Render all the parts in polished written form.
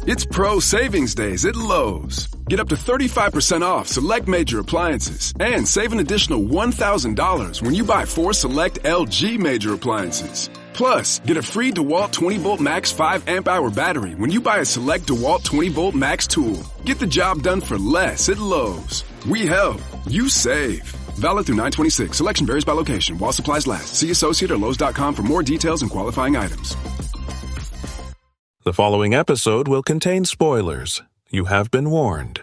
It's Pro Savings Days at Lowe's. Get up to 35% off select major appliances and save an additional $1,000 when you buy 4 select LG major appliances. Plus, get a free DeWalt 20-volt max 5 amp-hour battery when you buy a select DeWalt 20-volt max tool. Get the job done for less at Lowe's. We help. You save. Valid through 9/26. Selection varies by location. While supplies last. See Associate or Lowe's.com for more details and qualifying items. The following episode will contain spoilers. You have been warned.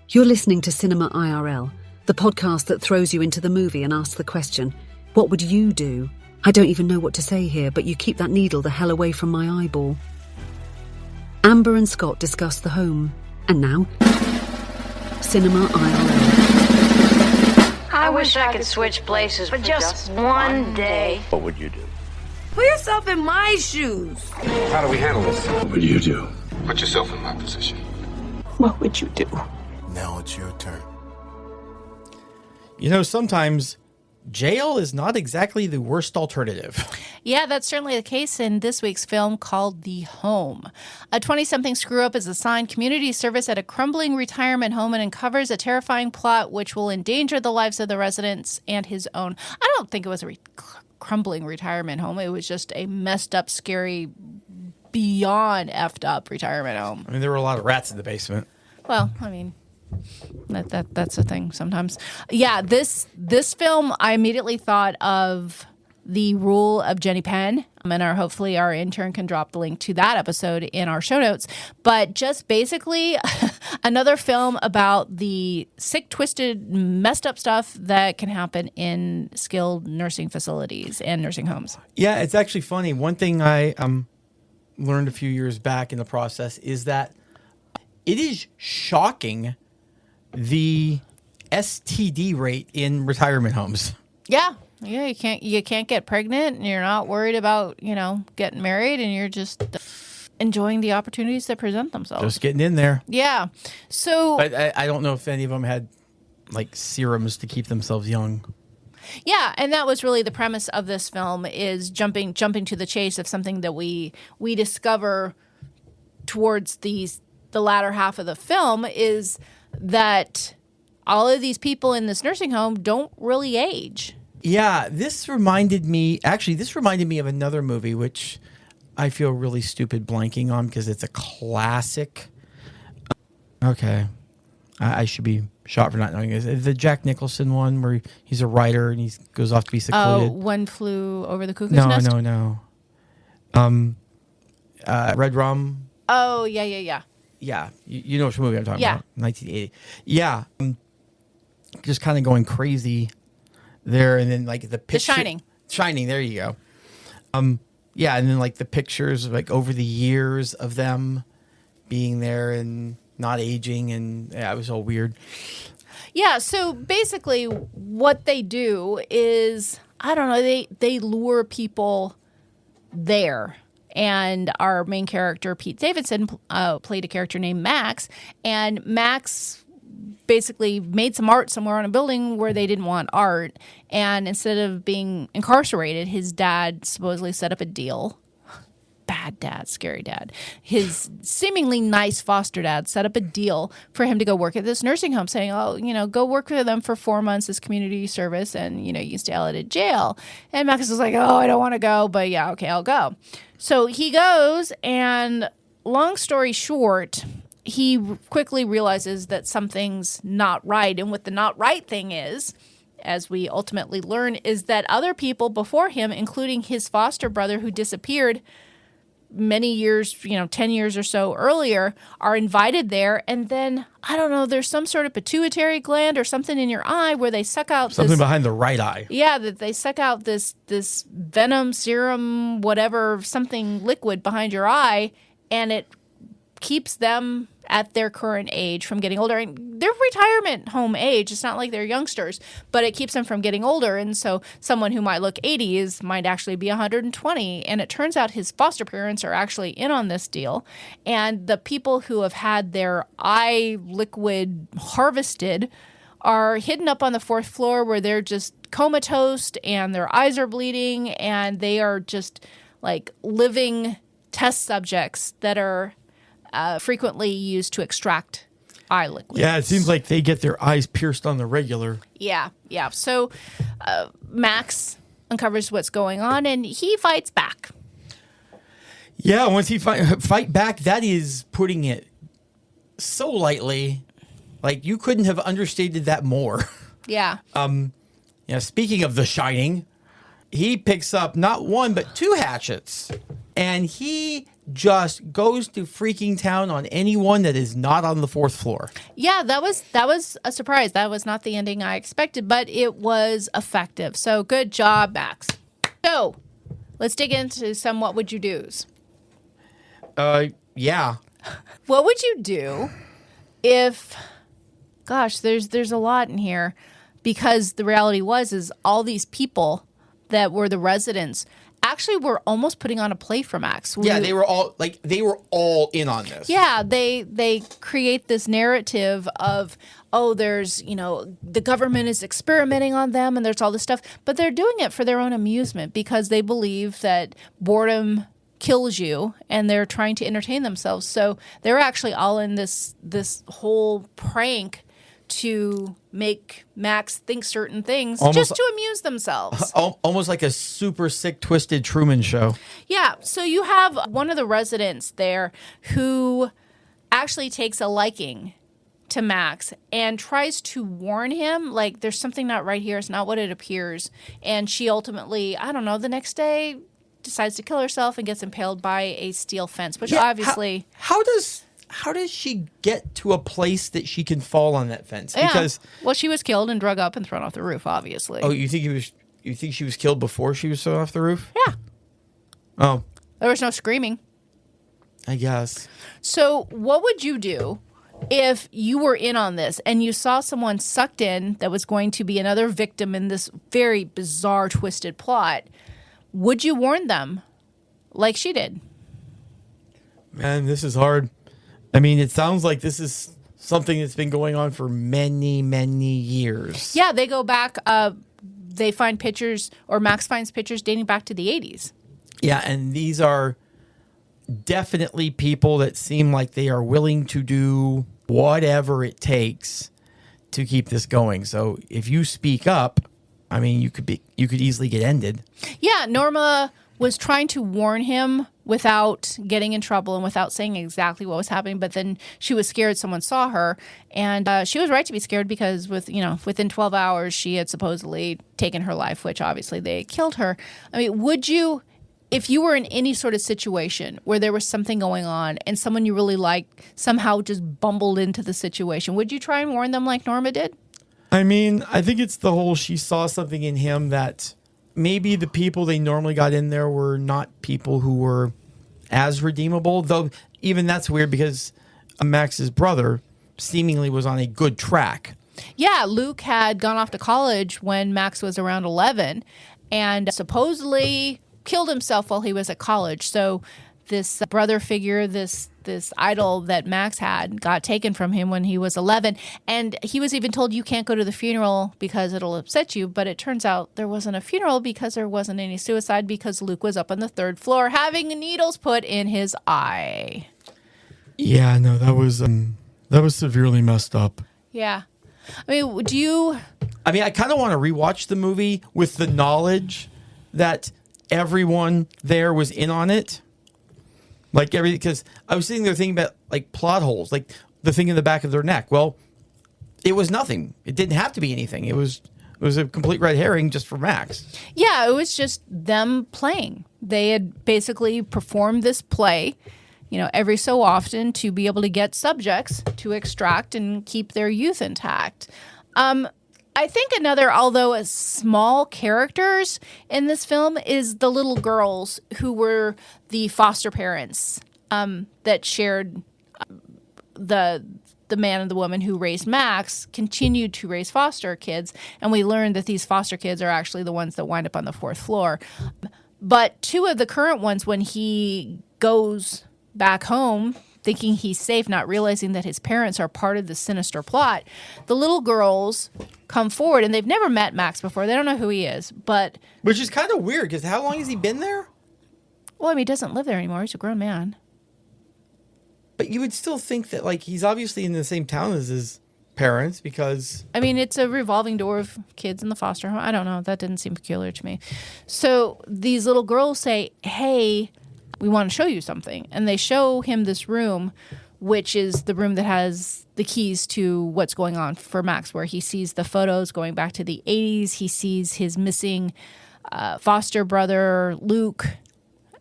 You're listening to Cinema IRL, the podcast that throws you into the movie and asks the question, what would you do? I don't even know what to say here, but you keep that needle the hell away from my eyeball. Amber and Scott discuss The Home. And now, Cinema IRL. I wish I could switch places for just one day. What would you do? Put yourself in my shoes. How do we handle this? What would you do? Put yourself in my position. What would you do? Now it's your turn. You know, sometimes jail is not exactly the worst alternative. Yeah, that's certainly the case in this week's film called The Home. A 20-something screw-up is assigned community service at a crumbling retirement home and uncovers a terrifying plot which will endanger the lives of the residents and his own. I don't think it was a crumbling retirement home. It was just a messed up, scary, beyond effed up retirement home. I mean, there were a lot of rats in the basement. Well, I mean, that's a thing sometimes. Yeah, this film, I immediately thought of The Rule of Jenny Penn, and hopefully our intern can drop the link to that episode in our show notes. But just basically another film about the sick, twisted, messed up stuff that can happen in skilled nursing facilities and nursing homes. Yeah, it's actually funny. One thing I learned a few years back in the process is that it is shocking the STD rate in retirement homes. Yeah, you can't get pregnant, and you're not worried about, getting married, and you're just enjoying the opportunities that present themselves. Just getting in there. Yeah. So, but I don't know if any of them had like serums to keep themselves young. Yeah, and that was really the premise of this film, is jumping to the chase of something that we discover towards the latter half of the film, is that all of these people in this nursing home don't really age. Yeah, this reminded me of another movie, which I feel really stupid blanking on because it's a classic. Okay. I should be shot for not knowing this. The Jack Nicholson one where he's a writer and he goes off to be secluded. Oh, One Flew Over the Cuckoo's Nest? No. Red Rum. Oh, yeah. Yeah, you know which movie I'm talking Yeah. about. 1980. Yeah. Just kind of going crazy there, and then like the picture. The Shining, there you go. Yeah, and then like the pictures like over the years of them being there and not aging, and yeah, it was all weird. Yeah, so basically what they do is, I don't know, they lure people there. And our main character, Pete Davidson, played a character named Max. And Max basically made some art somewhere on a building where they didn't want art. And instead of being incarcerated, his dad supposedly set up a deal. Bad dad, scary dad. His seemingly nice foster dad set up a deal for him to go work at this nursing home, saying, go work for them for 4 months as community service, and, you can stay out of jail. And Max was like, I don't want to go, but yeah, okay, I'll go. So he goes, and long story short, he quickly realizes that something's not right. And what the not right thing is, as we ultimately learn, is that other people before him, including his foster brother who disappeared many years, 10 years or so earlier, are invited there. And then, I don't know, there's some sort of pituitary gland or something in your eye where they suck out something behind the right eye. Yeah, that they suck out this venom, serum, whatever, something liquid behind your eye, and it keeps them at their current age from getting older. And they're retirement home age. It's not like they're youngsters, but it keeps them from getting older. And so someone who might look 80 might actually be 120. And it turns out his foster parents are actually in on this deal. And the people who have had their eye liquid harvested are hidden up on the 4th floor where they're just comatose and their eyes are bleeding, and they are just like living test subjects that are frequently used to extract eye liquids. Yeah, it seems like they get their eyes pierced on the regular. Yeah. So Max uncovers what's going on, and he fights back. Yeah, once he fight back, that is putting it so lightly. Like, you couldn't have understated that more. Yeah. Speaking of The Shining, he picks up not one, but 2 hatchets. And he just goes to freaking town on anyone that is not on the 4th floor. Yeah, that was a surprise. That was not the ending I expected, but it was effective. So good job, Max. So let's dig into some what would you do's. Yeah. What would you do if, gosh, there's a lot in here, because the reality is all these people that were the residents actually were almost putting on a play for Max. They were all in on this. Yeah, they create this narrative of, there's, the government is experimenting on them and there's all this stuff, but they're doing it for their own amusement because they believe that boredom kills you and they're trying to entertain themselves. So they're actually all in this whole prank to make Max think certain things just to amuse themselves. Almost like a super sick, twisted Truman Show. Yeah. So you have one of the residents there who actually takes a liking to Max and tries to warn him, like, there's something not right here. It's not what it appears. And she ultimately, I don't know, the next day decides to kill herself and gets impaled by a steel fence, which obviously... How does she get to a place that she can fall on that fence? Yeah. Because she was killed and drug up and thrown off the roof, obviously. Oh, you think she was killed before she was thrown off the roof? Yeah. Oh. There was no screaming. I guess. So what would you do if you were in on this and you saw someone sucked in that was going to be another victim in this very bizarre, twisted plot? Would you warn them like she did? Man, this is hard. I mean, it sounds like this is something that's been going on for many, many years. Yeah, they go back. They find pictures, or Max finds pictures dating back to the 80s. Yeah, and these are definitely people that seem like they are willing to do whatever it takes to keep this going. So if you speak up, I mean, you could easily get ended. Yeah, Norma was trying to warn him without getting in trouble and without saying exactly what was happening, but then she was scared someone saw her, and she was right to be scared because within 12 hours she had supposedly taken her life, which obviously they killed her. I mean, would you, if you were in any sort of situation where there was something going on and someone you really liked somehow just bumbled into the situation, would you try and warn them like Norma did? I mean, I think it's the whole she saw something in him that maybe the people they normally got in there were not people who were as redeemable, though even that's weird because Max's brother seemingly was on a good track. Yeah, Luke had gone off to college when Max was around 11 and supposedly killed himself while he was at college. So this brother figure, this idol that Max had, got taken from him when he was 11. And he was even told, you can't go to the funeral because it'll upset you. But it turns out there wasn't a funeral because there wasn't any suicide because Luke was up on the 3rd floor having needles put in his eye. Yeah, no, that was severely messed up. Yeah. I mean, I kind of want to rewatch the movie with the knowledge that everyone there was in on it. Like everything, because I was sitting there thinking about like plot holes, like the thing in the back of their neck. Well, it was nothing. It didn't have to be anything. It was a complete red herring just for Max. Yeah, it was just them playing. They had basically performed this play, every so often to be able to get subjects to extract and keep their youth intact. I think another, although a small characters in this film, is the little girls who were the foster parents that shared the man and the woman who raised Max continued to raise foster kids. And we learned that these foster kids are actually the ones that wind up on the 4th floor. But 2 of the current ones, when he goes back home thinking he's safe, not realizing that his parents are part of the sinister plot, the little girls come forward, and they've never met Max before. They don't know who he is, but... Which is kind of weird, because how long has he been there? Well, he doesn't live there anymore. He's a grown man. But you would still think that like he's obviously in the same town as his parents because I mean, it's a revolving door of kids in the foster home. I don't know. That didn't seem peculiar to me. So these little girls say, hey, we want to show you something. And they show him this room, which is the room that has the keys to what's going on for Max, where he sees the photos going back to the 80s. He sees his missing foster brother, Luke,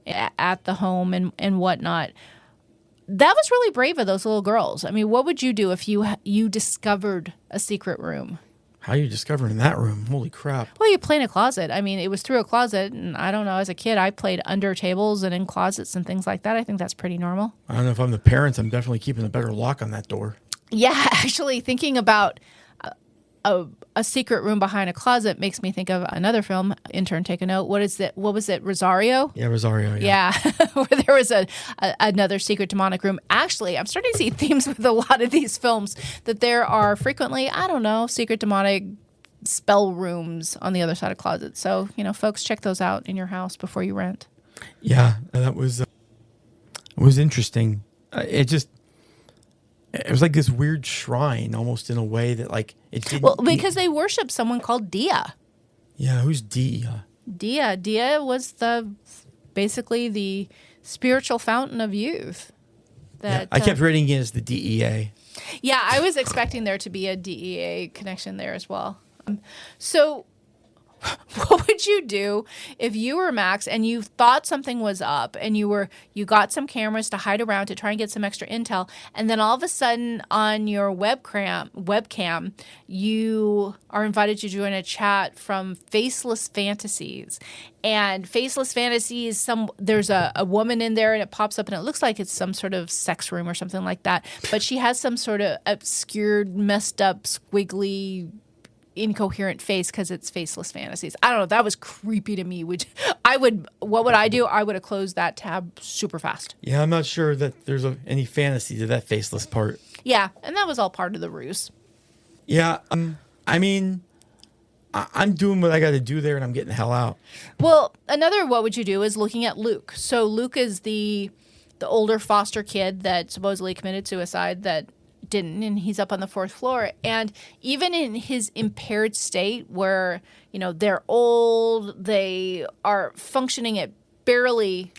at the home and whatnot. That was really brave of those little girls. I mean, what would you do if you discovered a secret room? How are you discovering that room? Holy crap. Well, you play in a closet. I mean, it was through a closet, and I don't know, as a kid, I played under tables and in closets and things like that. I think that's pretty normal. I don't know if I'm the parents. I'm definitely keeping a better lock on that door. Yeah, actually, thinking about a secret room behind a closet makes me think of another film. Intern, take a note. What is it? What was it? Rosario? Yeah, Rosario. Yeah, where there was another secret demonic room. Actually, I'm starting to see themes with a lot of these films that there are frequently, I don't know, secret demonic spell rooms on the other side of closets. So, folks, check those out in your house before you rent. Yeah, that was interesting. It was like this weird shrine almost in a way that like it didn't. Well, because they worship someone called Dia. Yeah, who's Dia? Dia was basically the spiritual fountain of youth. That I kept reading it as the DEA. Yeah, I was expecting there to be a DEA connection there as well. So what would you do if you were Max and you thought something was up and you got some cameras to hide around to try and get some extra intel, and then all of a sudden on your webcam you are invited to join a chat from Faceless Fantasies, and Faceless Fantasies, there's a woman in there and it pops up and it looks like it's some sort of sex room or something like that, but she has some sort of obscured, messed up, squiggly, incoherent face because it's Faceless Fantasies. I don't know. That was creepy to me. What would I do? I would have closed that tab super fast. Yeah, I'm not sure that there's any fantasy to that faceless part. Yeah, and that was all part of the ruse. Yeah, I mean, I'm doing what I got to do there, and I'm getting the hell out. Well, another what would you do is looking at Luke. So Luke is the older foster kid that supposedly committed suicide that didn't, and he's up on the 4th floor. And even in his impaired state where, they're old, they are functioning at barely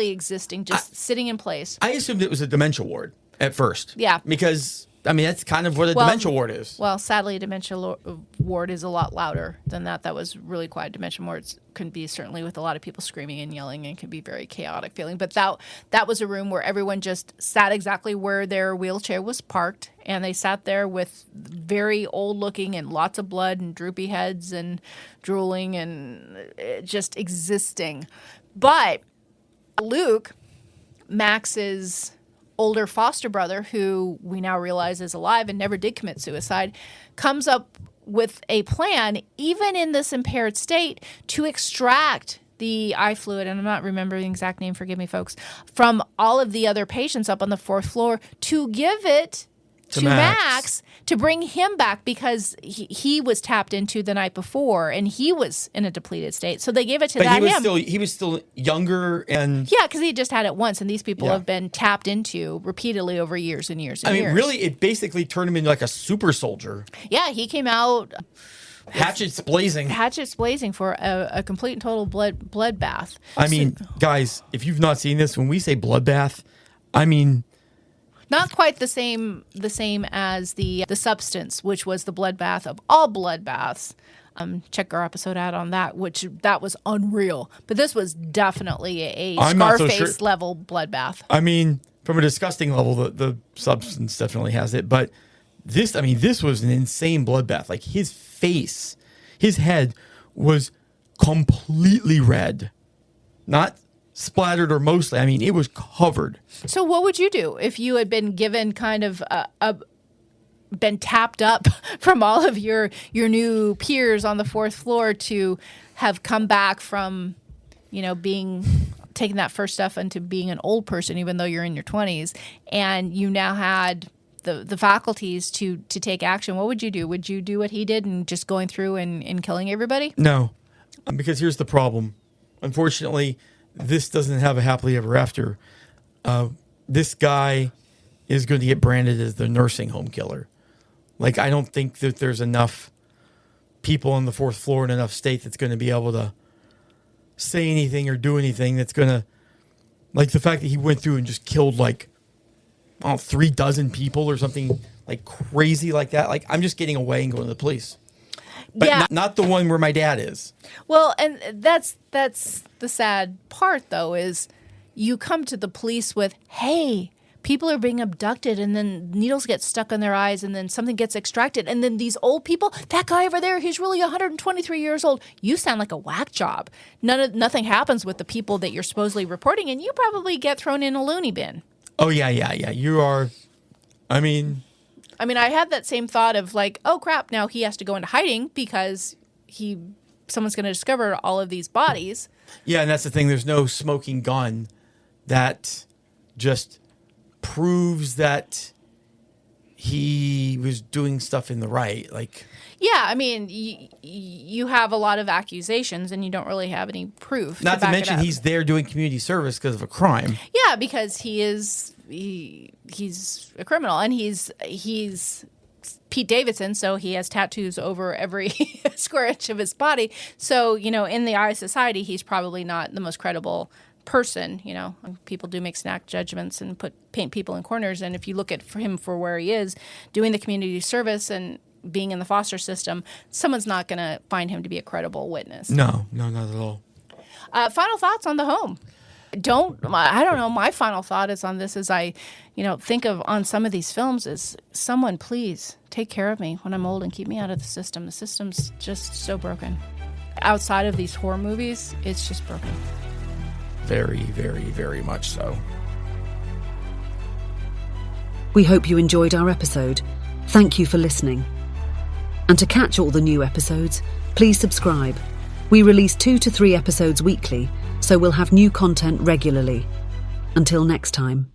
existing, just sitting in place. I assumed it was a dementia ward at first. Yeah. Because, that's kind of what a dementia ward is. Well, sadly, a dementia ward is a lot louder than that. That was really quiet. Dementia wards can be certainly with a lot of people screaming and yelling and can be very chaotic feeling. But that was a room where everyone just sat exactly where their wheelchair was parked. And they sat there with very old looking and lots of blood and droopy heads and drooling and just existing. But Luke, Max's older foster brother, who we now realize is alive and never did commit suicide, comes up with a plan, even in this impaired state, to extract the eye fluid, and I'm not remembering the exact name, forgive me, folks, from all of the other patients up on the 4th floor to give it to Max to bring him back because he was tapped into the night before and he was in a depleted state. So they gave it to him. He was still younger and... Yeah, because he just had it once, and these people have been tapped into repeatedly over years and years and years. Really, it basically turned him into like a super soldier. Yeah, he came out... Hatchets blazing for a complete and total bloodbath. Guys, if you've not seen this, when we say bloodbath, not quite the same as the substance, which was the bloodbath of all bloodbaths. Check our episode out on that, that was unreal. But this was definitely a Scarface level bloodbath. From a disgusting level, the substance definitely has it. But this was an insane bloodbath. Like his face, his head was completely red. Not splattered or mostly. It was covered. So what would you do if you had been given kind of been tapped up from all of your new peers on the 4th floor to have come back from, taking that first step into being an old person, even though you're in your 20s, and you now had the faculties to take action? What would you do? Would you do what he did and just going through and killing everybody? No, because here's the problem. Unfortunately, this doesn't have a happily ever after. This guy is going to get branded as the nursing home killer. Like, I don't think that there's enough people on the fourth floor in enough state that's going to be able to say anything or do anything that's going to, like the fact that he went through and just killed like, 36 people or something like crazy like that. Like, I'm just getting away and going to the police. But Yeah. not the one where my dad is. Well, and that's the sad part, though, is you come to the police with, hey, people are being abducted, and then needles get stuck in their eyes, and then something gets extracted, and then these old people, that guy over there, he's really 123 years old. You sound like a whack job. Nothing happens with the people that you're supposedly reporting, and you probably get thrown in a loony bin. Oh, yeah. You are, I mean, I had that same thought of like, oh, crap, now he has to go into hiding because someone's going to discover all of these bodies. yeah, and that's the thing. There's no smoking gun that just proves that he was doing stuff in the right. Like, Yeah, I mean, you have a lot of accusations and you don't really have any proof. not to back it mention up. he's there doing community service because of a crime. Yeah, because he's a criminal, and he's Pete Davidson, so he has tattoos over every square inch of his body. So, in the eye of society, he's probably not the most credible person. People do make snap judgments and paint people in corners, and if you look at him for where he is, doing the community service and being in the foster system, someone's not going to find him to be a credible witness. No, not at all. Final thoughts on The Home? I don't know. My final thought is on this is I think of on some of these films is someone please take care of me when I'm old and keep me out of the system. The system's just so broken. Outside of these horror movies, it's just broken. Very, very, very much so. We hope you enjoyed our episode. Thank you for listening. And to catch all the new episodes, please subscribe. We release 2 to 3 episodes weekly, so we'll have new content regularly. Until next time.